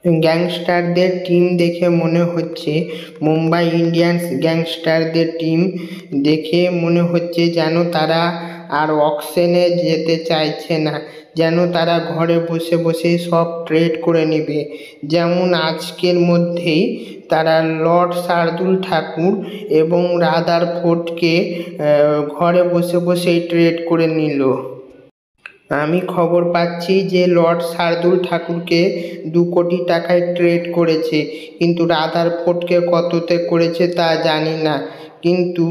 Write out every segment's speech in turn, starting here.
গ্যাংস্টারদের team দেখে মনে হচ্ছে মুম্বাই ইন্ডিয়ান্স গ্যাংস্টারদের টিম দেখে মনে হচ্ছে যেন তারা আর অকশনে যেতে চাইছে না, যেন তারা ঘরে বসে বসে সব ট্রেড করে নেবে। যেমন আজকের মধ্যেই তারা লর্ড শার্দুল ঠাকুর এবং রাদারফোর্ডকে ঘরে বসে বসেই ট্রেড করে নিল। আমি খবর পাচ্ছি যে লর্ড শার্দুল ঠাকুরকে 2 কোটি টাকায় ট্রেড করেছে, কিন্তু রাদারফোর্ডকে কততে করেছে তা জানি না। কিন্তু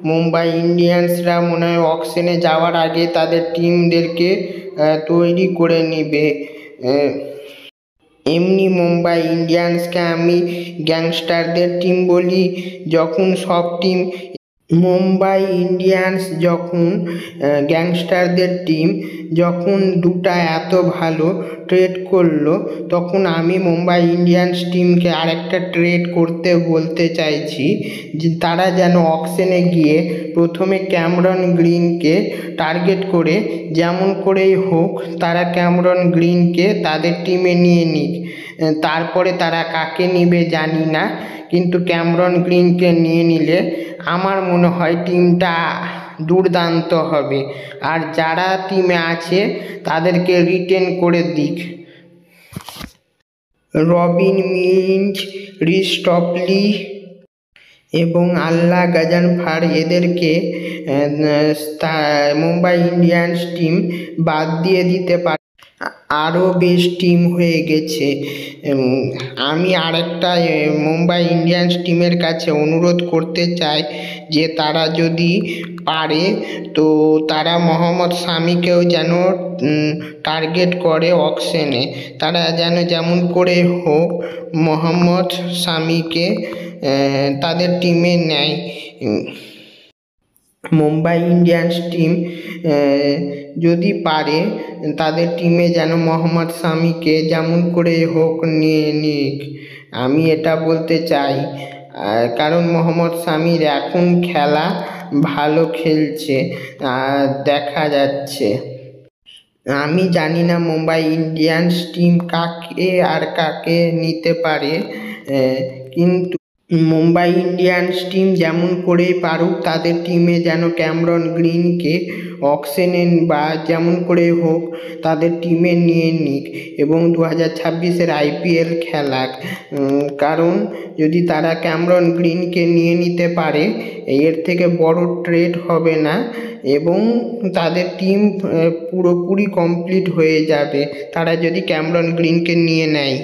মুম্বাই ইন্ডিয়ান্সরা মনে হয় অকশনে যাওয়ার আগে তাদের টিমদেরকে তৈরি করে নিবে। এমনি মুম্বাই ইন্ডিয়ান্সকে আমি গ্যাংস্টারদের টিম বলি, যখন সব টিম মুম্বাই ইন্ডিয়ান্স যখন গ্যাংস্টারদের টিম যখন দুটা এত ভালো ট্রেড করলো, তখন আমি মুম্বাই ইন্ডিয়ান্স টিমকে আরেকটা ট্রেড করতে বলতে চাইছি যে তারা যেন অকশনে গিয়ে প্রথমে ক্যামেরন গ্রিনকে টার্গেট করে যেমন করেই হোক তারা ক্যামেরন গ্রিনকে তাদের টিমে নিয়ে নিক। তারপরে তারা কাকে নিবে জানি না, কিন্তু ক্যামেরন গ্রিনকে নিয়ে নিলে আমার মনে হয় টিমটা দুর্দান্ত হবে। আর যারা টিমে আছে তাদেরকে রিটেন করে দিক। রবিন মিঞ্জ, রিস্টপলি এবং আল্লাহ গাজানফার এদেরকে মুম্বাই ইন্ডিয়ান্স টিম বাদ দিয়ে দিতে পারে, আরও বেশ টিম হয়ে গেছে। আমি আরেকটা মুম্বাই ইন্ডিয়ান্স টিমের কাছে অনুরোধ করতে চাই যে তারা যদি পারে তো তারা মোহাম্মদ শামিকেও যেন টার্গেট করে অকশনে। তারা যেন যেমন করে হোক মোহাম্মদ শামিকে তাদের টিমে নেয়। মুম্বাই ইন্ডিয়ান্স টিম যদি পারে তাদের টিমে যেন মোহাম্মদ শামিকে যেমন করে হোক নিয়ে নিক, আমি এটা বলতে চাই। কারণ মোহাম্মদ শামির এখন খেলা ভালো খেলছে দেখা যাচ্ছে। আমি জানি না মুম্বাই ইন্ডিয়ান্স টিম কাকে আর কাকে নিতে পারে, কিন্তু মুম্বাই ইন্ডিয়ান্স টিম যেমন করে পারুক তাদের টিমে যেন ক্যামেরন গ্রিনকে অকশনে বা যেমন করে হোক তাদের টিমে নিয়ে নিক এবং 2026-এর IPL খেলাক। কারণ যদি তারা ক্যামেরন গ্রিনকে নিয়ে নিতে পারে এর থেকে বড় ট্রেড হবে না এবং তাদের টিম পুরোপুরি কমপ্লিট হয়ে যাবে তারা যদি ক্যামেরন গ্রিনকে নিয়ে নেয়।